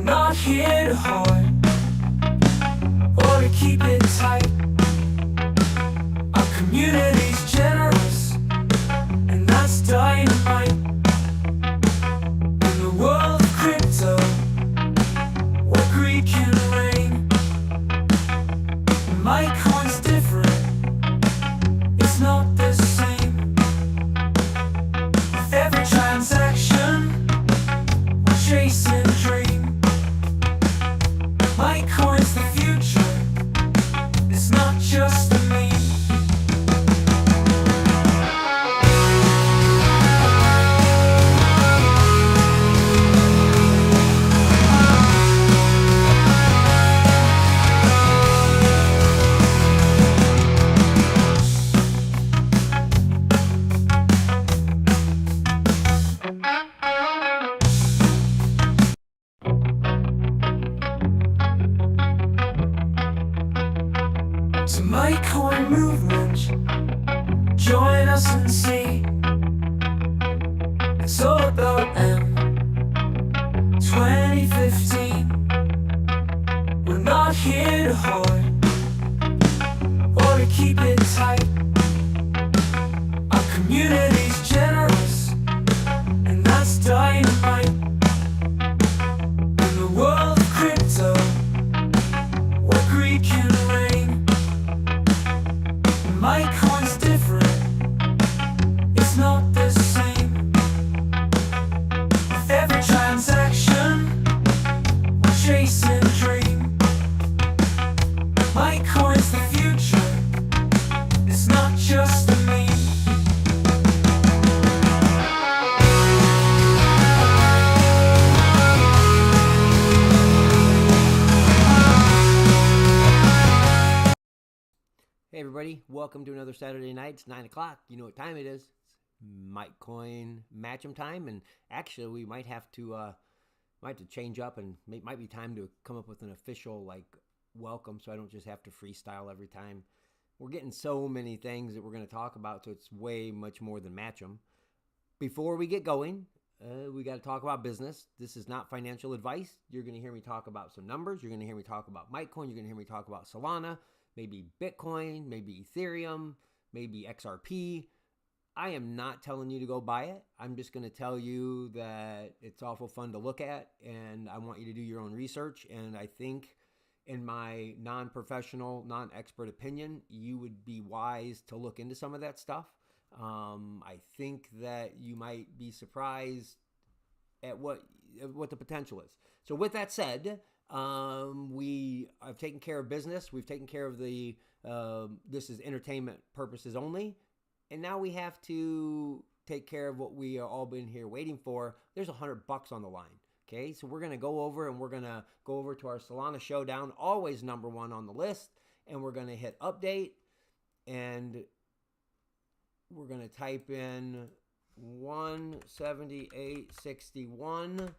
not here to harm or to keep it tight. Our community's generous, and that's dynamite. In the world of crypto, where greed can reign, Mitecoin's different, it's not the same. With every transaction, we're chasing a dream. Mitecoin's the future, it's not just a meme. To Mitecoin movement, join us and see. It's all about M 2015. We're not here to hoard or to keep it tight. Our community's generous, and that's dynamite. In the world of crypto, where greed can reign, Mitecoin's different, it's not the same. With every transaction, we're chasing a dream. Mitecoin's the future, it's not just a meme. Hey everybody, welcome to another Saturday night. It's 9 o'clock. You know what time it is. It's Mitecoin match'em time, and actually we might have to change up, and might be time to come up with an official welcome, so I don't just have to freestyle every time. We're getting so many things that we're going to talk about, so it's way much more than match'em. Before we get going, we got to talk about business. This is not financial advice. You're going to hear me talk about some numbers. You're going to hear me talk about Mitecoin. You're going to hear me talk about Solana, maybe Bitcoin, maybe Ethereum, maybe XRP. I am not telling you to go buy it. I'm just going to tell you that it's awful fun to look at, and I want you to do your own research. And I think, in my non-professional, non-expert opinion, you would be wise to look into some of that stuff. I think that you might be surprised at what the potential is. So with that said, we have taken care of business. We've taken care of the, this is entertainment purposes only. And now we have to take care of what we are all been here waiting for. There's $100 on the line. Okay. So we're going to go over to our Solana showdown, always number one on the list. And we're going to hit update, and we're going to type in 178.61.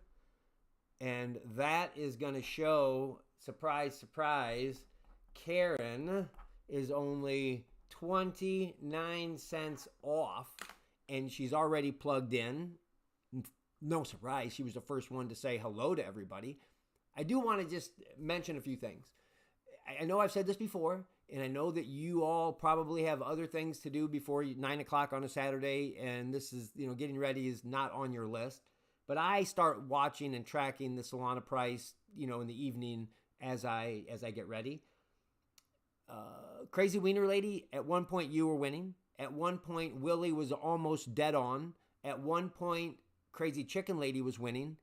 And that is going to show, surprise, surprise, Karen is only 29 cents off, and she's already plugged in. No surprise, she was the first one to say hello to everybody. I do want to just mention a few things. I know I've said this before, and I know that you all probably have other things to do before 9 o'clock on a Saturday, and this is, getting ready is not on your list. But I start watching and tracking the Solana price, in the evening as I get ready. Crazy Wiener Lady, at one point you were winning. At one point, Willie was almost dead on. At one point, Crazy Chicken Lady was winning.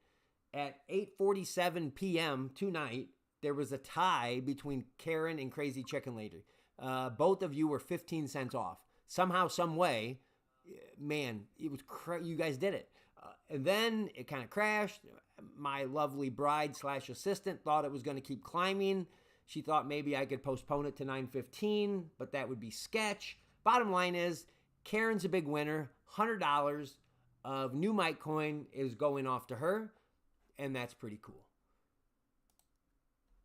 At 8:47 p.m. tonight, there was a tie between Karen and Crazy Chicken Lady. Both of you were 15 cents off. Somehow, some way, man, it was you guys did it. And then it kind of crashed. My lovely bride/assistant thought it was going to keep climbing. She thought maybe I could postpone it to 9:15, but that would be sketch. Bottom line is, Karen's a big winner. $100 of new Mitecoin is going off to her, and that's pretty cool.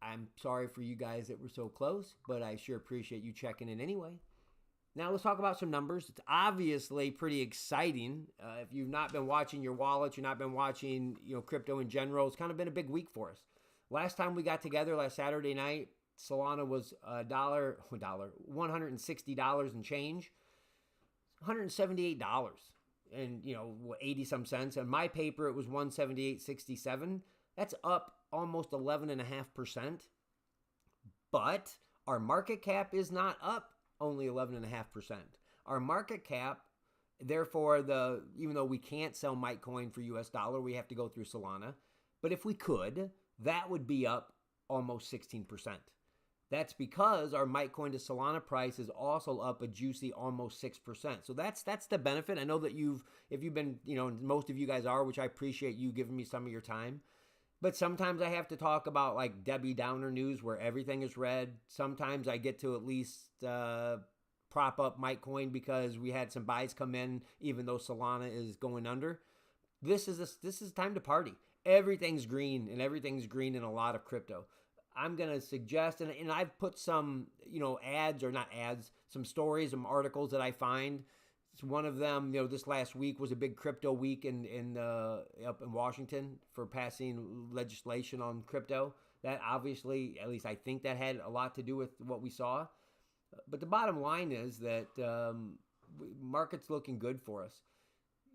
I'm sorry for you guys that were so close, but I sure appreciate you checking in anyway. Now let's talk about some numbers. It's obviously pretty exciting. If you've not been watching your wallets, you've not been watching, crypto in general, it's kind of been a big week for us. Last time we got together last Saturday night, Solana was $160 and change, $178 and 80 some cents. And my paper, it was 178.67. That's up almost 11.5%. But our market cap is not up only 11.5%. Our market cap, therefore, even though we can't sell Mitecoin for US dollar, we have to go through Solana. But if we could, that would be up almost 16%. That's because our Mitecoin to Solana price is also up a juicy almost 6%. So that's the benefit. I know that if you've been, most of you guys are, which I appreciate you giving me some of your time. But sometimes I have to talk about like Debbie Downer news where everything is red. Sometimes I get to at least prop up Mitecoin because we had some buys come in, even though Solana is going under. This is time to party. Everything's green, and everything's green in a lot of crypto. I'm going to suggest, and I've put some, ads, or not ads, some stories, some articles that I find. One of them, this last week was a big crypto week up in Washington for passing legislation on crypto. That obviously, at least I think that had a lot to do with what we saw. But the bottom line is that market's looking good for us.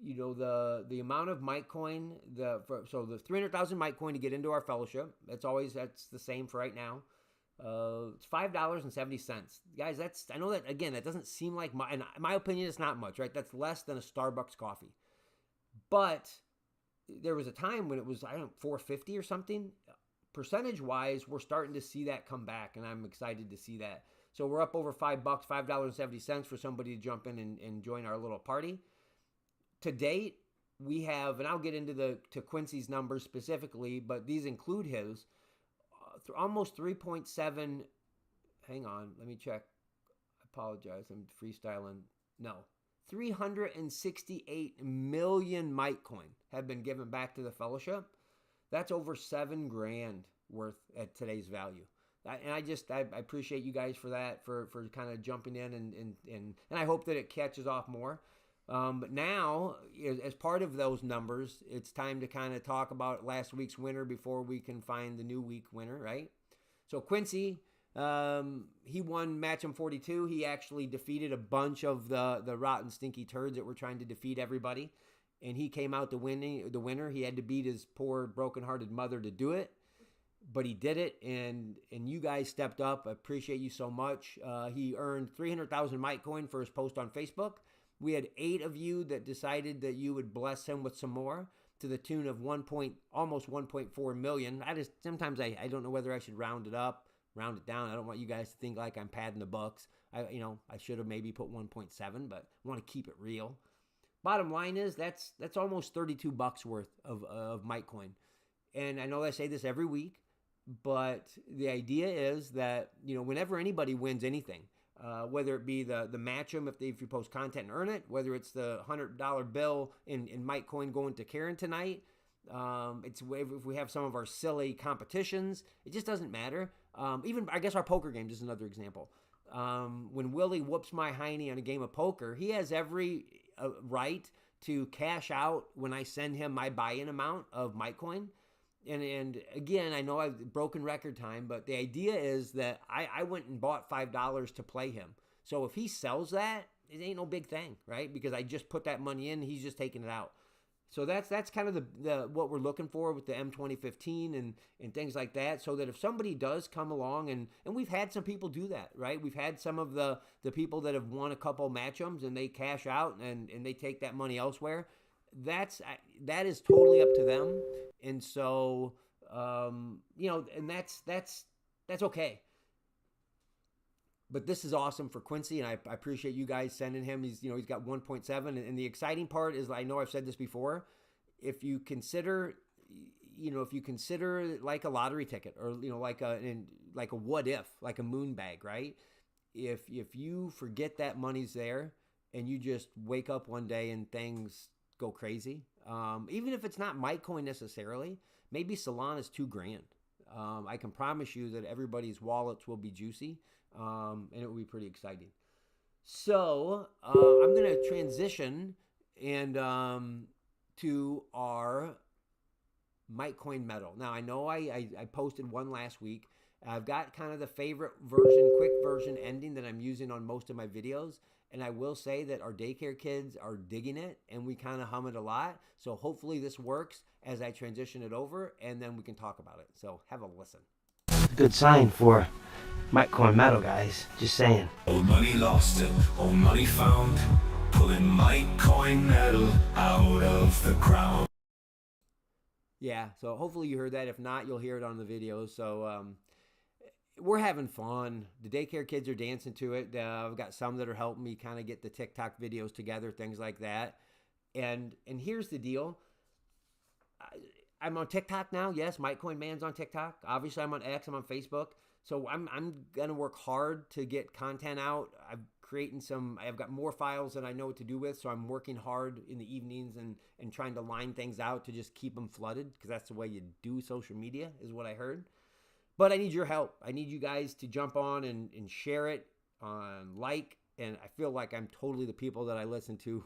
The amount of Mitecoin, the 300,000 Mitecoin to get into our fellowship, that's the same for right now. It's $5.70. Guys, I know that, again, that doesn't seem like much. In my opinion, it's not much, right? That's less than a Starbucks coffee. But there was a time when it was, $4.50 or something. Percentage-wise, we're starting to see that come back, and I'm excited to see that. So we're up over $5, $5.70 for somebody to jump in and join our little party. To date, we have, and I'll get into to Quincy's numbers specifically, but these include his, almost 3.7, hang on, let me check. I apologize, I'm freestyling. No, 368 million Mitecoin have been given back to the fellowship. That's over $7,000 worth at today's value. And I appreciate you guys for that, for kind of jumping in, and I hope that it catches off more. But now, as part of those numbers, it's time to kind of talk about last week's winner before we can find the new week winner, right? So Quincy, he won Match'em 42. He actually defeated a bunch of the rotten, stinky turds that were trying to defeat everybody. And he came out the winner. He had to beat his poor, brokenhearted mother to do it. But he did it, and you guys stepped up. I appreciate you so much. He earned 300,000 Mitecoin for his post on Facebook. We had 8 of you that decided that you would bless him with some more to the tune of almost 1.4 million. Sometimes I don't know whether I should round it up, round it down. I don't want you guys to think like I'm padding the bucks. I should have maybe put 1.7, but I want to keep it real. Bottom line is that's almost $32 worth of Mitecoin. And I know I say this every week, but the idea is that, whenever anybody wins anything, whether it be the Match'em if you post content and earn it, whether it's the $100 bill in Mitecoin going to Karen tonight, it's if we have some of our silly competitions, it just doesn't matter. Even I guess our poker games is another example. When Willie whoops my hiney on a game of poker, he has every right to cash out when I send him my buy-in amount of Mitecoin. And again, I know I've broken record time, but the idea is that I went and bought $5 to play him. So if he sells that, it ain't no big thing, right? Because I just put that money in, he's just taking it out. So that's kind of the what we're looking for with the M2015 and things like that, so that if somebody does come along, and we've had some people do that, right? We've had some of the people that have won a couple Match'ems and they cash out and they take that money elsewhere. That is totally up to them. And so, and that's okay. But this is awesome for Quincy, and I appreciate you guys sending him. He's got 1.7, and the exciting part is, I know I've said this before, if you consider like a lottery ticket, or like a what if, like a moon bag, right? If you forget that money's there and you just wake up one day and things go crazy, even if it's not Mitecoin necessarily, maybe Solana's $2,000. I can promise you that everybody's wallets will be juicy, and it will be pretty exciting. So I'm going to transition and to our Mitecoin Metal. Now, I know I posted one last week. I've got kind of the favorite version, quick version ending that I'm using on most of my videos. And I will say that our daycare kids are digging it, and we kind of hum it a lot. So hopefully this works as I transition it over, and then we can talk about it. So have a listen. Good sign for Mitecoin Metal, guys. Just saying. Old money lost and old money found, pulling Mitecoin Metal out of the ground. Yeah, so hopefully you heard that. If not, you'll hear it on the video. So we're having fun. The daycare kids are dancing to it. I've got some that are helping me kind of get the TikTok videos together, things like that. And here's the deal. I'm on TikTok now. Yes, Mitecoin Man's on TikTok. Obviously, I'm on X. I'm on Facebook. So I'm gonna work hard to get content out. I've got more files than I know what to do with. So I'm working hard in the evenings and trying to line things out to just keep them flooded, because that's the way you do social media, is what I heard. But I need your help. I need you guys to jump on and share it, like, and I feel like I'm totally the people that I listened to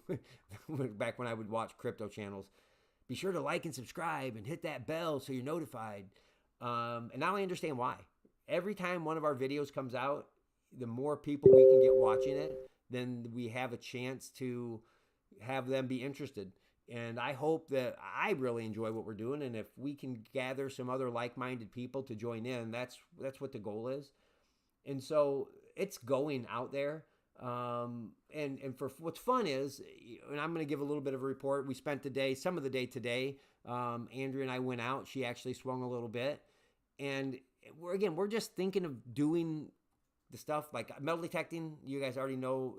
back when I would watch crypto channels. Be sure to like and subscribe and hit that bell so you're notified. And now I understand why. Every time one of our videos comes out, the more people we can get watching it, then we have a chance to have them be interested. And I hope that I really enjoy what we're doing. And if we can gather some other like-minded people to join in, that's what the goal is. And so it's going out there. And for what's fun is, and I'm going to give a little bit of a report. We spent some of the day today. Andrea and I went out. She actually swung a little bit. And we're just thinking of doing the stuff like metal detecting. You guys already know,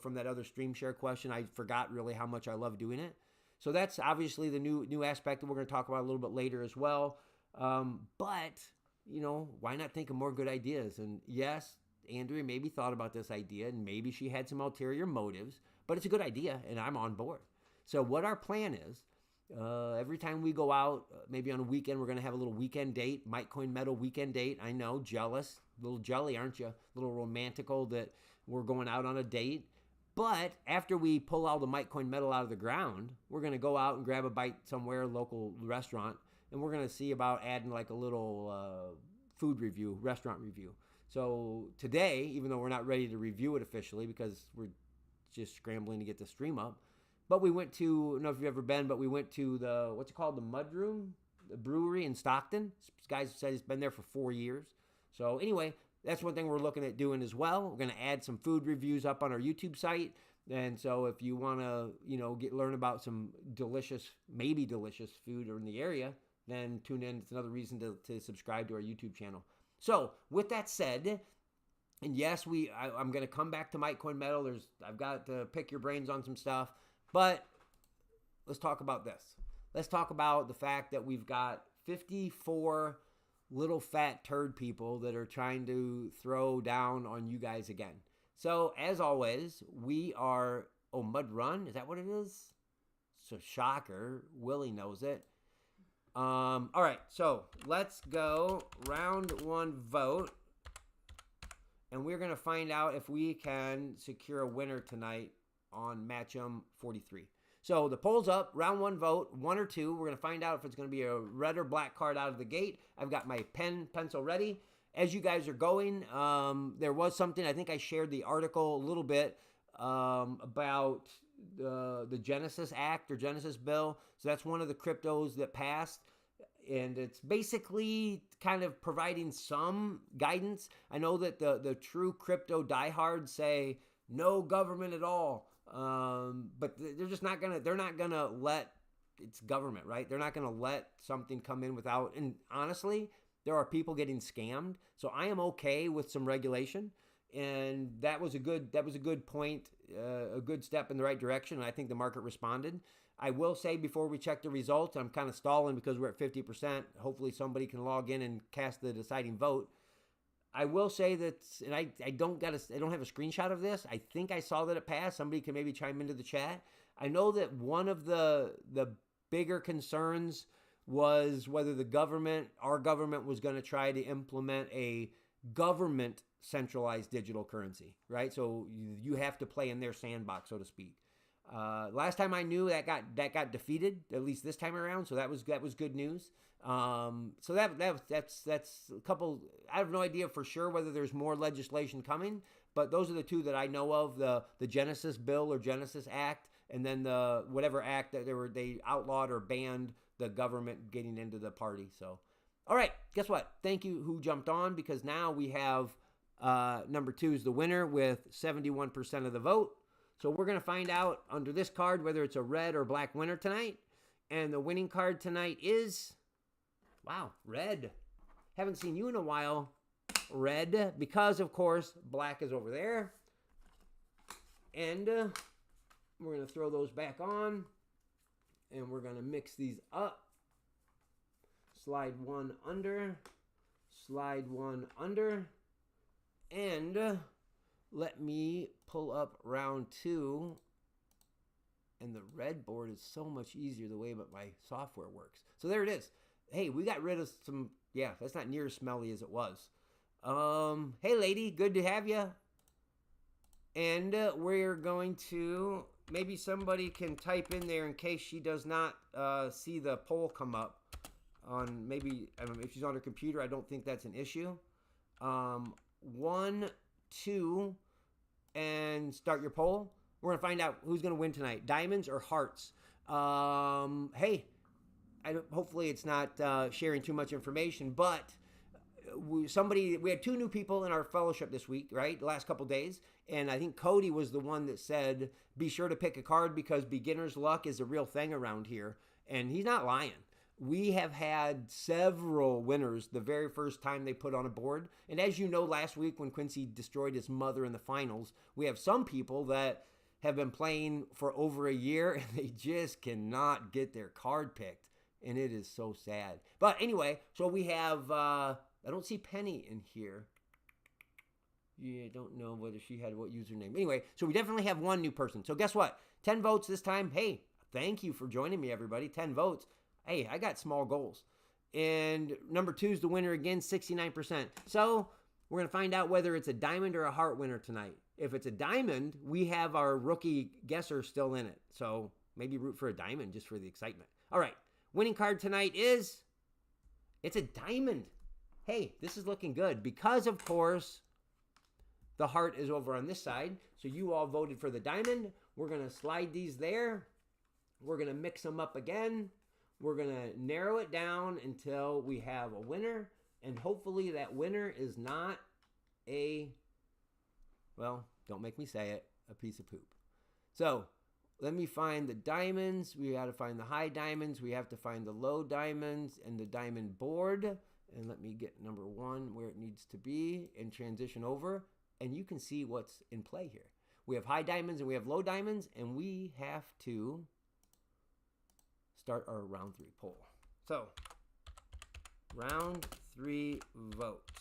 from that other stream share question, I forgot really how much I love doing it. So that's obviously the new aspect that we're going to talk about a little bit later as well. But, why not think of more good ideas? And yes, Andrea maybe thought about this idea, and maybe she had some ulterior motives, but it's a good idea, and I'm on board. So what our plan is, every time we go out, maybe on a weekend, we're going to have a little weekend date, Mitecoin Metal weekend date. I know, jealous, a little jelly, aren't you? A little romantical that we're going out on a date. But after we pull all the Mitecoin Metal out of the ground, we're going to go out and grab a bite somewhere, local restaurant, and we're going to see about adding like a little food review, restaurant review. So today, even though we're not ready to review it officially because we're just scrambling to get the stream up, but we went to, I don't know if you've ever been, but we went to the, what's it called, the Mud Room, the brewery in Stockton. This guy said he's been there for 4 years. So anyway, that's one thing we're looking at doing as well. We're going to add some food reviews up on our YouTube site. And so if you want to, learn about some maybe delicious food in the area, then tune in. It's another reason to subscribe to our YouTube channel. So with that said, and yes, I'm going to come back to Mitecoin Metal. I've got to pick your brains on some stuff, but let's talk about this. Let's talk about the fact that we've got 54 little fat turd people that are trying to throw down on you guys again. So as always, we are, Mud Run, is that what it is? So shocker, Willie knows it. All right, so let's go round one vote, and we're going to find out if we can secure a winner tonight on Match'em 43. So the poll's up, round one vote, 1 or 2. We're going to find out if it's going to be a red or black card out of the gate. I've got my pencil ready. As you guys are going, there was something, I think I shared the article a little bit about the Genesis Act or Genesis Bill. So that's one of the cryptos that passed. And it's basically kind of providing some guidance. I know that the true crypto diehards say no government at all. But they're not gonna let, it's government, right? They're not gonna let something come in without, and honestly, there are people getting scammed. So I am okay with some regulation. And that was a good point, a good step in the right direction. And I think the market responded. I will say before we check the results, I'm kind of stalling because we're at 50%. Hopefully somebody can log in and cast the deciding vote. I will say that, and I don't have a screenshot of this. I think I saw that it passed. Somebody can maybe chime into the chat. I know that one of the bigger concerns was whether our government was going to try to implement a government centralized digital currency, right? So you have to play in their sandbox, so to speak. Last time I knew that got defeated, at least this time around. So that was good news. So that's a couple. I have no idea for sure whether there's more legislation coming, but those are the two that I know of: the Genesis bill or Genesis Act, and then the whatever act that they outlawed or banned the government getting into the party. So, all right, guess what? Thank you who jumped on, because now we have number 2 is the winner with 71% of the vote. So we're going to find out under this card whether it's a red or black winner tonight. And the winning card tonight is, wow, red. Haven't seen you in a while, red, because, of course, black is over there. And we're going to throw those back on. And we're going to mix these up. Slide one under. Slide one under. And let me pull up round 2. And the red board is so much easier the way that my software works. So there it is. Hey, we got rid of some, yeah, that's not near as smelly as it was. Hey, lady, good to have you. And we're going to, maybe somebody can type in there in case she does not see the poll come up. On maybe, I don't know, if she's on her computer, I don't think that's an issue. 1, 2, and start your poll. We're going to find out who's going to win tonight, diamonds or hearts. Hey, hopefully it's not sharing too much information, but we had 2 new people in our fellowship this week, right? The last couple days. And I think Cody was the one that said, be sure to pick a card because beginner's luck is a real thing around here. And he's not lying. We have had several winners the very first time they put on a board. And as you know, last week when Quincy destroyed his mother in the finals, we have some people that have been playing for over a year and they just cannot get their card picked. And it is so sad. But anyway, so we have, I don't see Penny in here. Yeah, I don't know whether she had what username. Anyway, so we definitely have 1 new person. So guess what? 10 votes this time. Hey, thank you for joining me, everybody. 10 votes. Hey, I got small goals. And number 2 is the winner again, 69%. So we're going to find out whether it's a diamond or a heart winner tonight. If it's a diamond, we have our rookie guesser still in it. So maybe root for a diamond just for the excitement. All right. Winning card tonight is, it's a diamond. Hey, this is looking good because, of course, the heart is over on this side. So you all voted for the diamond. We're going to slide these there. We're going to mix them up again. We're going to narrow it down until we have a winner. And hopefully that winner is not a, well, don't make me say it, a piece of poop. So let me find the diamonds. We got to find the high diamonds. We have to find the low diamonds and the diamond board. And let me get number 1 where it needs to be and transition over. And you can see what's in play here. We have high diamonds and we have low diamonds. And we have to start our round 3 poll. So, round 3 votes.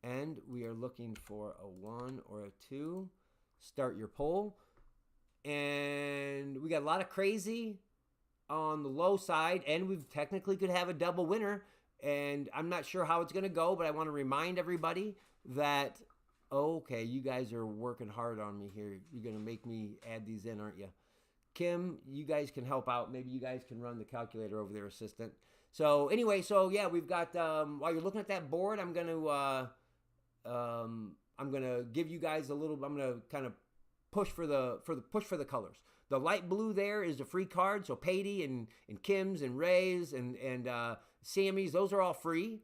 And we are looking for a 1 or a 2. Start your poll. And we got a lot of crazy on the low side. And we technically could have a double winner. And I'm not sure how it's going to go, but I want to remind everybody that, okay, you guys are working hard on me here. You're going to make me add these in, aren't you? Kim, you guys can help out. Maybe you guys can run the calculator over there, assistant. So anyway, so yeah, we've got, while you're looking at that board, I'm going to give you guys a little, I'm going to kind of push for the colors. The light blue there is a free card. So Patty and Kim's and Ray's and Sammy's, those are all free.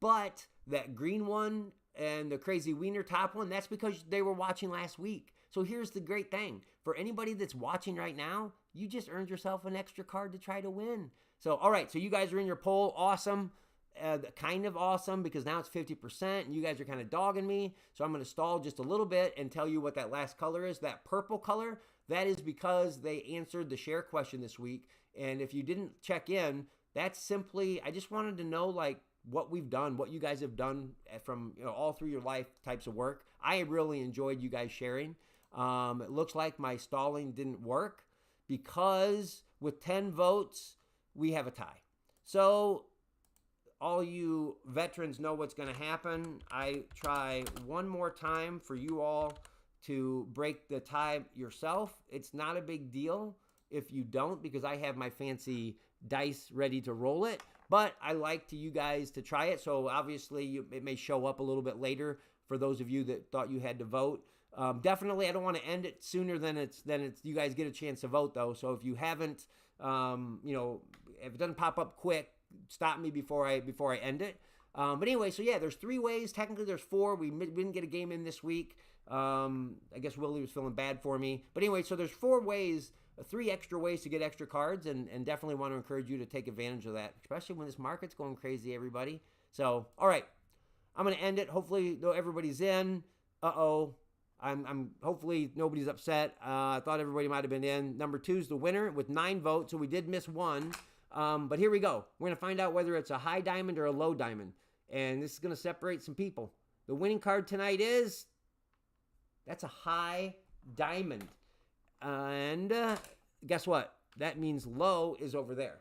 But that green one and the Crazy Wiener top one, that's because they were watching last week. So here's the great thing. For anybody that's watching right now, you just earned yourself an extra card to try to win. So, all right, so you guys are in your poll. Awesome. Kind of awesome because now it's 50% and you guys are kind of dogging me. So I'm going to stall just a little bit and tell you what that last color is. That purple color, that is because they answered the share question this week. And if you didn't check in, that's simply, I just wanted to know like what we've done, what you guys have done from all through your life types of work. I really enjoyed you guys sharing. It looks like my stalling didn't work because with 10 votes, we have a tie. So all you veterans know what's going to happen. I try one more time for you all to break the tie yourself. It's not a big deal if you don't, because I have my fancy dice ready to roll it. But I like you guys to try it. So obviously it may show up a little bit later for those of you that thought you had to vote. Definitely, I don't want to end it sooner than it's you guys get a chance to vote though. So if you haven't, if it doesn't pop up quick, stop me before I end it. But anyway, so yeah, there's 3 ways. Technically, there's 4. We didn't get a game in this week. I guess Willie was feeling bad for me. But anyway, so there's 4 ways, 3 extra ways to get extra cards, and definitely want to encourage you to take advantage of that, especially when this market's going crazy, everybody. So, all right, I'm going to end it. Hopefully, everybody's in. I'm hopefully nobody's upset. I thought everybody might have been in. Number 2 is the winner with 9 votes, so we did miss 1. But here we go. We're going to find out whether it's a high diamond or a low diamond. And this is going to separate some people. The winning card tonight is... That's a high diamond. And guess what? That means low is over there.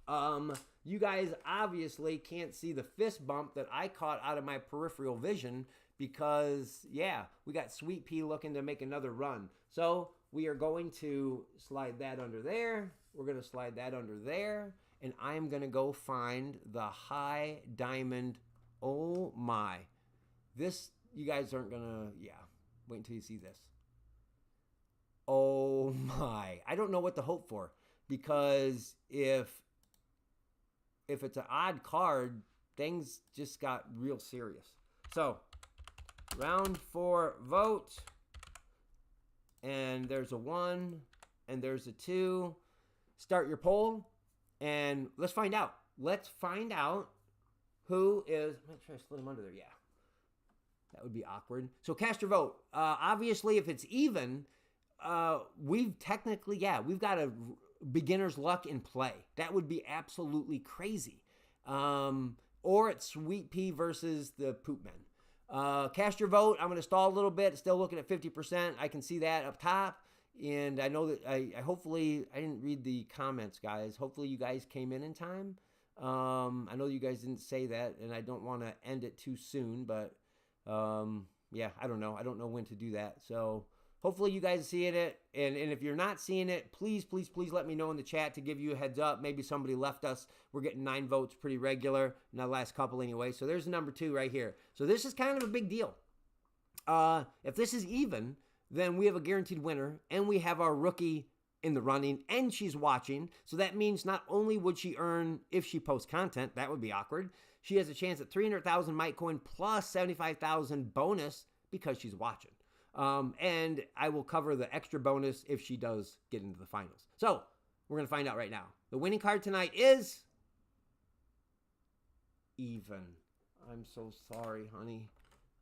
You guys obviously can't see the fist bump that I caught out of my peripheral vision because, yeah, we got Sweet Pea looking to make another run. So we are going to slide that under there. We're going to slide that under there. And I'm going to go find the high diamond. Oh, my. This, you guys aren't going to, yeah. Wait until you see this. Oh, my. I don't know what to hope for because if it's an odd card, things just got real serious. So, round 4 vote. And there's a 1 and there's a 2. Start your poll. And let's find out. Let's find out who is... I'm going to try to slid him under there. Yeah. That would be awkward. So cast your vote. Obviously, if it's even, we've got a beginner's luck in play. That would be absolutely crazy. Or it's Sweet Pea versus the Poop Men. Cast your vote. I'm going to stall a little bit. Still looking at 50%. I can see that up top. And I know that I hopefully, I didn't read the comments, guys. Hopefully you guys came in time. I know you guys didn't say that, and I don't want to end it too soon, but yeah, I don't know. I don't know when to do that. So hopefully you guys are seeing it. And if you're not seeing it, please let me know in the chat to give you a heads up. Maybe somebody left us. We're getting 9 votes pretty regular in the last couple anyway. So there's number 2 right here. So this is kind of a big deal. If this is even, then we have a guaranteed winner, and we have our rookie in the running, and she's watching. So that means not only would she earn if she posts content, that would be awkward. She has a chance at 300,000 Mitecoin plus 75,000 bonus because she's watching. And I will cover the extra bonus if she does get into the finals. So we're going to find out right now. The winning card tonight is even. I'm so sorry, honey.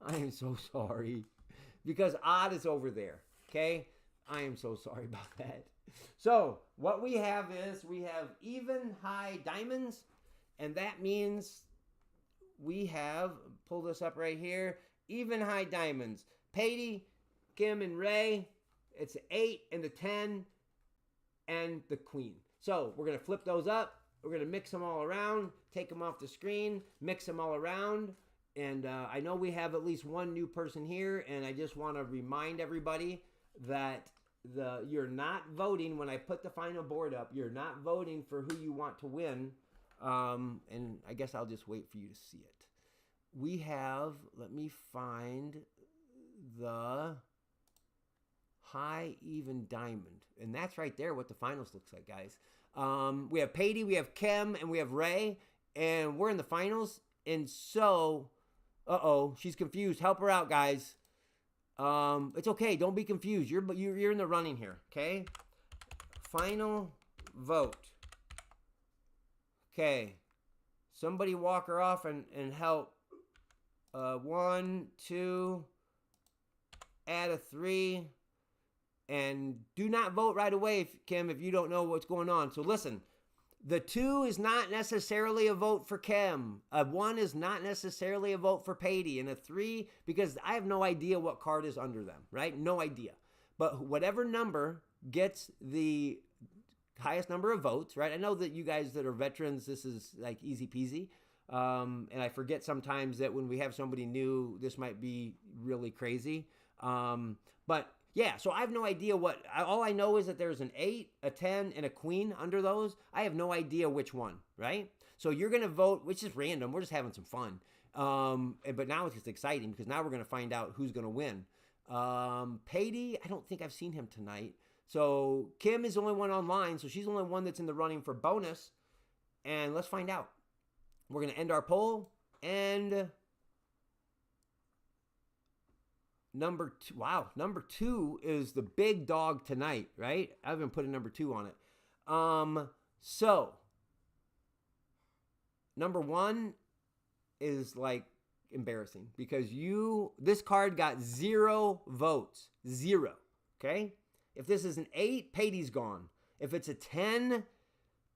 I am so sorry. Because odd is over there, okay? I am so sorry about that. So what we have is we have even high diamonds, and that means we have, pull this up right here, even high diamonds. Patty, Kim, and Ray, it's the 8 and the 10 and the queen. So we're going to flip those up. We're going to mix them all around, take them off the screen, mix them all around. And I know we have at least one new person here, and I just want to remind everybody that you're not voting when I put the final board up. You're not voting for who you want to win. And I guess I'll just wait for you to see it. We have, let me find the high even diamond. And that's right there what the finals looks like, guys. We have Patty, we have Kim, and we have Ray. And we're in the finals. And so... she's confused. Help her out, guys. It's okay. Don't be confused. You're in the running here, okay? Final vote. Okay. Somebody walk her off and help. 1, 2, add a 3. And do not vote right away, Kim, if you don't know what's going on. So listen. The 2 is not necessarily a vote for Kim. A 1 is not necessarily a vote for Patty. And a 3, because I have no idea what card is under them, right? No idea. But whatever number gets the highest number of votes, right? I know that you guys that are veterans, this is like easy peasy. And I forget sometimes that when we have somebody new, this might be really crazy. But yeah, so I have no idea all I know is that there's an 8, a 10, and a queen under those. I have no idea which one, right? So you're going to vote, which is random. We're just having some fun. But now it's just exciting because now we're going to find out who's going to win. Patey, I don't think I've seen him tonight. So Kim is the only one online, so she's the only one that's in the running for bonus. And let's find out. We're going to end our poll. And number 2, wow, number 2 is the big dog tonight, right? I haven't put a number 2 on it. So number 1 is like embarrassing because this card got 0 votes. 0. Okay? If this is an 8, Patey's gone. If it's a 10,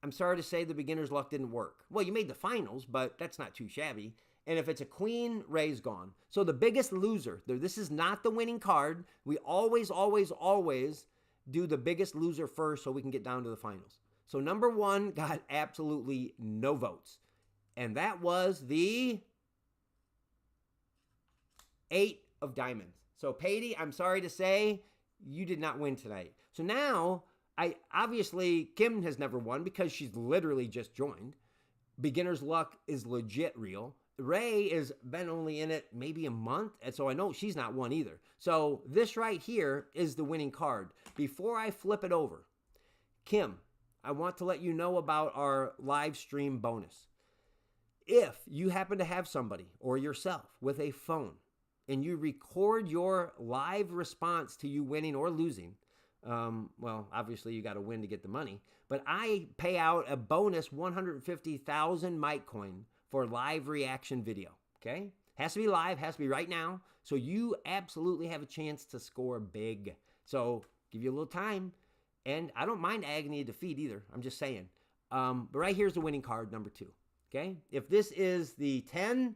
I'm sorry to say the beginner's luck didn't work. Well, you made the finals, but that's not too shabby. And if it's a queen, Ray's gone. So the biggest loser, this is not the winning card. We always, always, always do the biggest loser first so we can get down to the finals. So number 1 got absolutely no votes. And that was the 8 of diamonds. So Patey, I'm sorry to say, you did not win tonight. So now, obviously, Kim has never won because she's literally just joined. Beginner's luck is legit real. Ray has been only in it maybe a month, and so I know she's not won either. So this right here is the winning card. Before I flip it over, Kim, I want to let you know about our live stream bonus. If you happen to have somebody or yourself with a phone and you record your live response to you winning or losing, well, obviously you got to win to get the money, but I pay out a bonus 150,000 Mitecoin for live reaction video, okay? Has to be live, has to be right now, so you absolutely have a chance to score big. So give you a little time, and I don't mind agony of defeat either, I'm just saying. But right here's the winning card, number 2, okay? If this is the 10,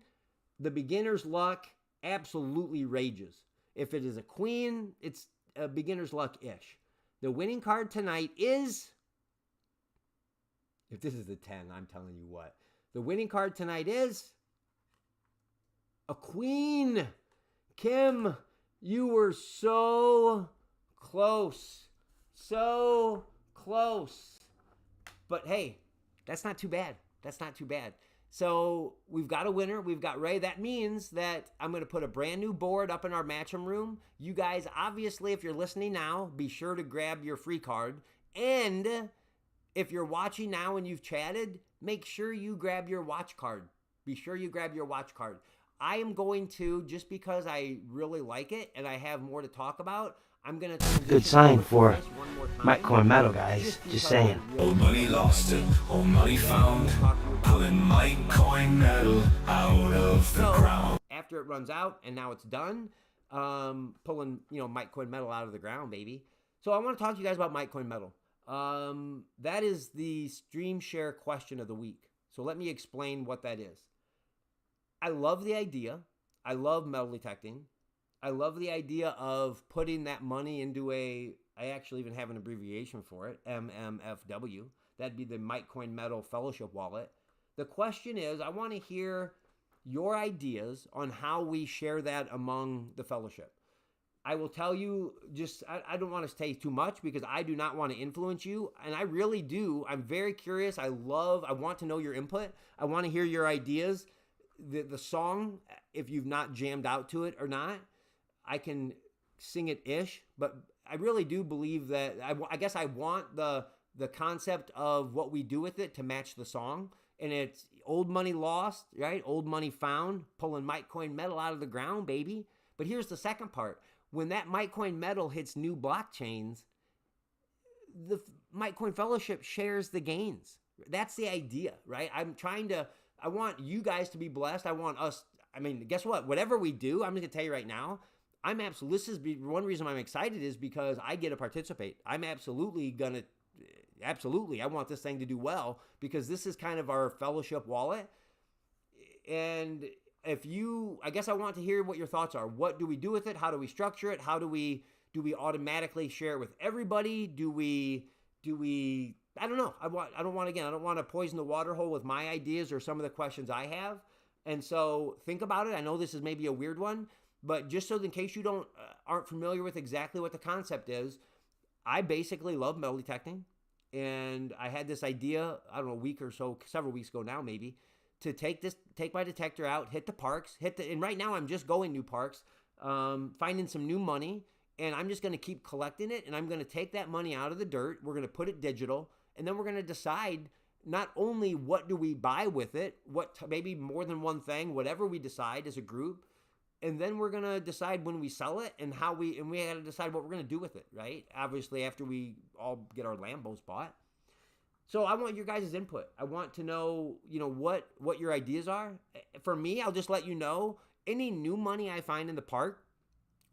the beginner's luck absolutely rages. If it is a queen, it's a beginner's luck-ish. The winning card tonight is, if this is the 10, I'm telling you what. The winning card tonight is a queen. Kim, you were so close. So close. But hey, that's not too bad. That's not too bad. So we've got a winner. We've got Ray. That means that I'm going to put a brand new board up in our matchroom room. You guys, obviously, if you're listening now, be sure to grab your free card. And if you're watching now and you've chatted, make sure you grab your watch card. Be sure you grab your watch card. I am going to, just because I really like it and I have more to talk about, I'm going to... Good sign for Mitecoin Metal, guys. Just saying. All money lost and all money found. Pulling Mitecoin Metal out of the ground. After it runs out and now it's done, pulling, Mitecoin Metal out of the ground, baby. So I want to talk to you guys about Mitecoin Metal. That is the stream share question of the week. So let me explain what that is. I love the idea. I love metal detecting. I love the idea of putting that money into I actually even have an abbreviation for it, MMFW. That'd be the Mitecoin Metal Fellowship Wallet. The question is, I want to hear your ideas on how we share that among the fellowship. I will tell you, I don't want to say too much because I do not want to influence you. And I really do. I'm very curious. I want to know your input. I want to hear your ideas. The song, if you've not jammed out to it or not, I can sing it-ish. But I really do believe that, I guess I want the concept of what we do with it to match the song. And it's old money lost, right? Old money found, pulling Mitecoin Metal out of the ground, baby. But here's the second part. When that Mitecoin Metal hits new blockchains, the Mitecoin Fellowship shares the gains. That's the idea, right? I want you guys to be blessed. I want us, guess what? Whatever we do, I'm just going to tell you right now, this is one reason I'm excited is because I get to participate. I'm absolutely, I want this thing to do well because this is kind of our fellowship wallet. And I guess I want to hear what your thoughts are. What do we do with it? How do we structure it? Do we automatically share it with everybody? Do we, I don't know. I don't want to poison the water hole with my ideas or some of the questions I have. And so think about it. I know this is maybe a weird one. But just so in case you don't aren't familiar with exactly what the concept is, I basically love metal detecting, and I had this idea, I don't know, a week or so, several weeks ago now maybe, to take my detector out, hit the parks, and right now I'm just going new parks, finding some new money, and I'm just going to keep collecting it, and I'm going to take that money out of the dirt. We're going to put it digital, and then we're going to decide not only what do we buy with it, maybe more than one thing, whatever we decide as a group, and then we're gonna decide when we sell it and we got to decide what we're gonna do with it, right? Obviously, after we all get our Lambos bought. So I want your guys' input. I want to know, what your ideas are. For me, I'll just let you know, any new money I find in the park,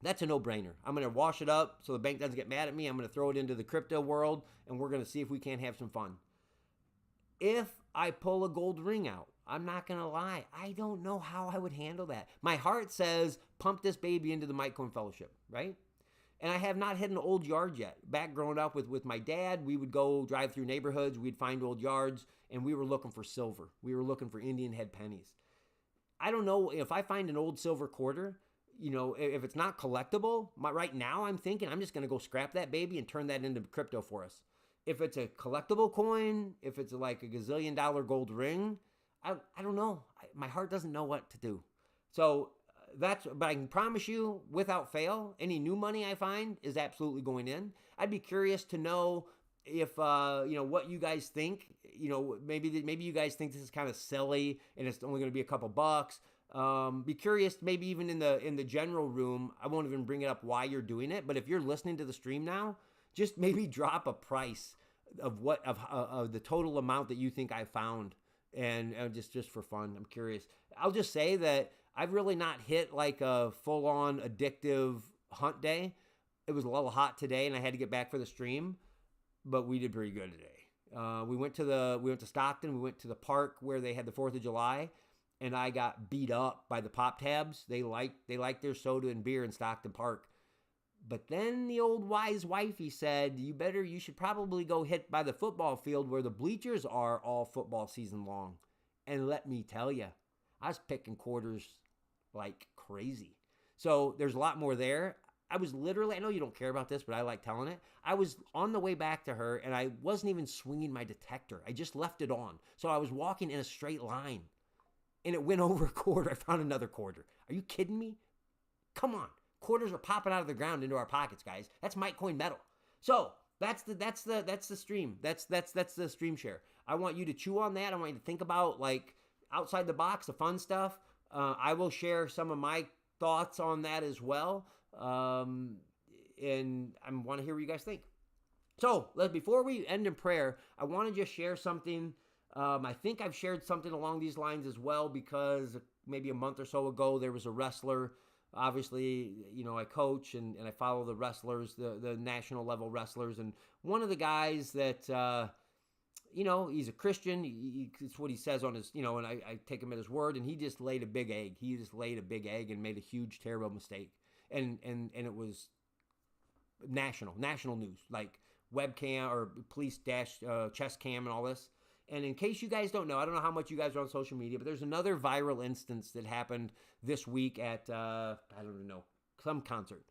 that's a no-brainer. I'm gonna wash it up so the bank doesn't get mad at me. I'm gonna throw it into the crypto world, and we're gonna see if we can't have some fun. If I pull a gold ring out, I'm not going to lie, I don't know how I would handle that. My heart says, pump this baby into the Mitecoin Fellowship, right? And I have not hit an old yard yet. Back growing up with my dad, we would go drive through neighborhoods, we'd find old yards, and we were looking for silver. We were looking for Indian head pennies. I don't know if I find an old silver quarter, if it's not collectible, right now I'm thinking I'm just going to go scrap that baby and turn that into crypto for us. If it's a collectible coin, if it's like a gazillion-dollar gold ring, I don't know. My heart doesn't know what to do. So but I can promise you, without fail, any new money I find is absolutely going in. I'd be curious to know if what you guys think. Maybe you guys think this is kind of silly and it's only going to be a couple bucks. Be curious, maybe even in the general room. I won't even bring it up why you're doing it, but if you're listening to the stream now, just maybe drop a price of the total amount that you think I found, and just for fun. I'm curious. I'll just say that I've really not hit like a full-on addictive hunt day. It was a little hot today, and I had to get back for the stream, but we did pretty good today. We went to Stockton. We went to the park where they had the 4th of July, and I got beat up by the pop tabs. They like their soda and beer in Stockton Park. But then the old wise wifey said, you should probably go hit by the football field where the bleachers are all football season long. And let me tell you, I was picking quarters like crazy. So there's a lot more there. I was literally, I know you don't care about this, but I like telling it. I was on the way back to her, and I wasn't even swinging my detector. I just left it on. So I was walking in a straight line, and it went over a quarter. I found another quarter. Are you kidding me? Come on. Quarters are popping out of the ground into our pockets, guys. That's Mitecoin metal. So that's the stream. That's the stream share. I want you to chew on that. I want you to think about like outside the box, the fun stuff. I will share some of my thoughts on that as well. And I want to hear what you guys think. So before we end in prayer, I want to just share something. I think I've shared something along these lines as well, because maybe a month or so ago there was a wrestler. Obviously, I coach and I follow the wrestlers, the national level wrestlers. And one of the guys that, he's a Christian. It's what he says on his, and I take him at his word. And he just laid a big egg. He just laid a big egg and made a huge, terrible mistake. And it was national news, like webcam or police chest cam and all this. And in case you guys don't know, I don't know how much you guys are on social media, but there's another viral instance that happened this week at, I don't even know, some concert.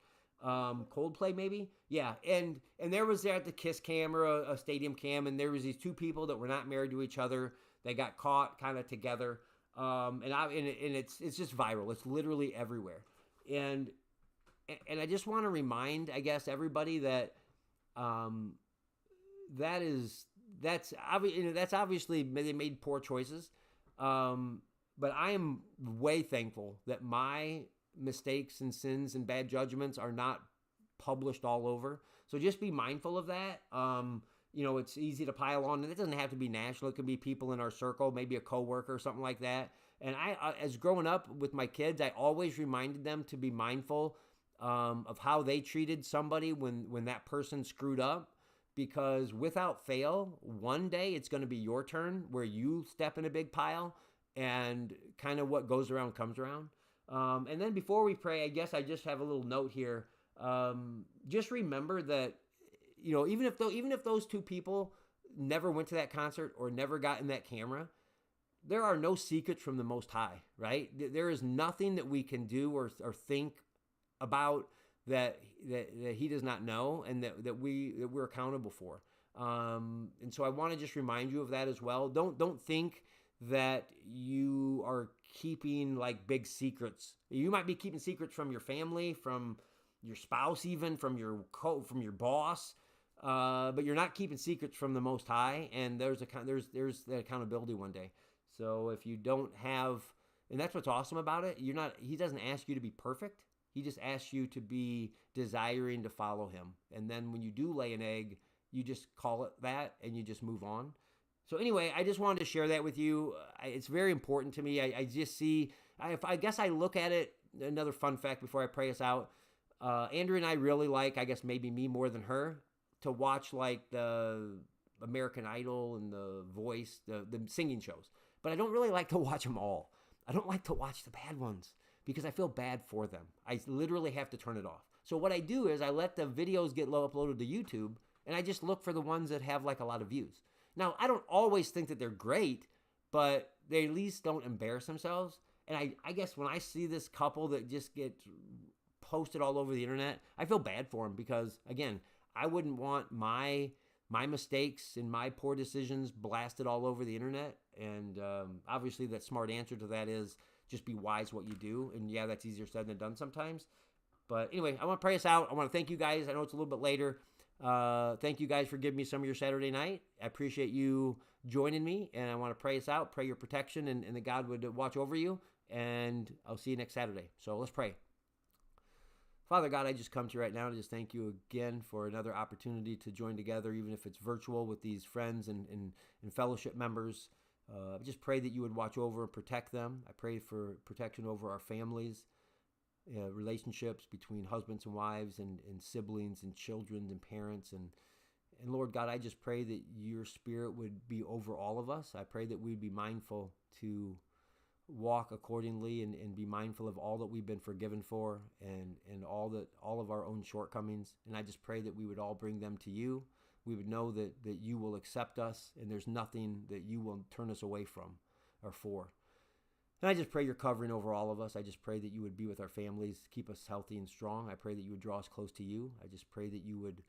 Coldplay maybe? Yeah. And there was there at the Kiss cam or a stadium cam, and there was these two people that were not married to each other. They got caught kind of together. And it's just viral. It's literally everywhere. And I just want to remind, I guess, everybody that that's obviously they made poor choices, but I am way thankful that my mistakes and sins and bad judgments are not published all over. So just be mindful of that. It's easy to pile on, and it doesn't have to be national. It could be people in our circle, maybe a coworker or something like that. And I as growing up with my kids, I always reminded them to be mindful of how they treated somebody when that person screwed up. Because without fail, one day it's going to be your turn where you step in a big pile, and kind of what goes around comes around. And then before we pray, I guess I just have a little note here. Just remember that, even if those two people never went to that concert or never got in that camera, there are no secrets from the Most High, right? There is nothing that we can do or think about that He does not know, and that we're accountable for. And so I want to just remind you of that as well. Don't think that you are keeping like big secrets. You might be keeping secrets from your family, from your spouse, even from your boss. But you're not keeping secrets from the Most High, and there's that accountability one day. So if you don't have, and that's what's awesome about it, He doesn't ask you to be perfect. He just asks you to be desiring to follow Him. And then when you do lay an egg, you just call it that, and you just move on. So anyway, I just wanted to share that with you. It's very important to me. I just see, I guess I look at it, another fun fact before I pray us out. Andrea and I really like, I guess maybe me more than her, to watch like the American Idol and The Voice, the singing shows. But I don't really like to watch them all. I don't like to watch the bad ones because I feel bad for them. I literally have to turn it off. So what I do is I let the videos get uploaded to YouTube, and I just look for the ones that have like a lot of views. Now, I don't always think that they're great, but they at least don't embarrass themselves. And I guess when I see this couple that just get posted all over the internet, I feel bad for them because, again, I wouldn't want my mistakes and my poor decisions blasted all over the internet. And obviously that smart answer to that is just be wise what you do. And yeah, that's easier said than done sometimes. But anyway, I want to pray us out. I want to thank you guys. I know it's a little bit later. Thank you guys for giving me some of your Saturday night. I appreciate you joining me, and I want to pray us out, pray your protection, and that God would watch over you. And I'll see you next Saturday. So let's pray. Father God, I just come to you right now to just thank you again for another opportunity to join together, even if it's virtual, with these friends and fellowship members. I just pray that you would watch over and protect them. I pray for protection over our families, relationships between husbands and wives and siblings and children and parents. And Lord God, I just pray that your Spirit would be over all of us. I pray that we'd be mindful to walk accordingly and be mindful of all that we've been forgiven for and all of our own shortcomings. And I just pray that we would all bring them to you. We would know that you will accept us, and there's nothing that you will turn us away from or for. And I just pray your covering over all of us. I just pray that you would be with our families, keep us healthy and strong. I pray that you would draw us close to you. I just pray that you would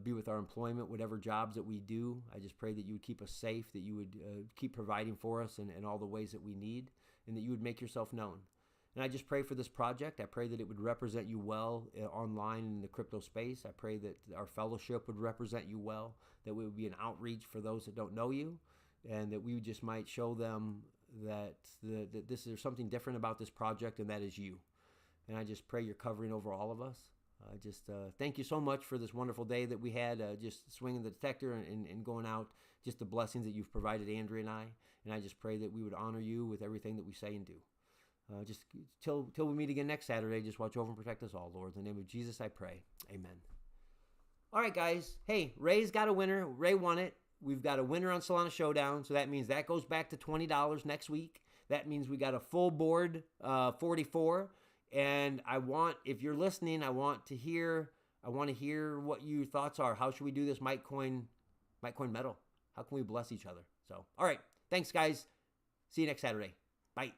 be with our employment, whatever jobs that we do. I just pray that you would keep us safe, that you would keep providing for us in all the ways that we need, and that you would make yourself known. And I just pray for this project. I pray that it would represent you well online in the crypto space. I pray that our fellowship would represent you well, that we would be an outreach for those that don't know you, and that we just might show them that there's something different about this project, and that is you. And I just pray your covering over all of us. I just thank you so much for this wonderful day that we had, just swinging the detector and going out, just the blessings that you've provided Andrea and I. And I just pray that we would honor you with everything that we say and do. Just till we meet again next Saturday, just watch over and protect us all, Lord. In the name of Jesus, I pray. Amen. All right, guys. Hey, Ray's got a winner. Ray won it. We've got a winner on Solana Showdown, so that means that goes back to $20 next week. That means we got a full board, 44. And if you're listening, I want to hear what your thoughts are. How should we do this Mitecoin metal? How can we bless each other? So, all right. Thanks, guys. See you next Saturday. Bye.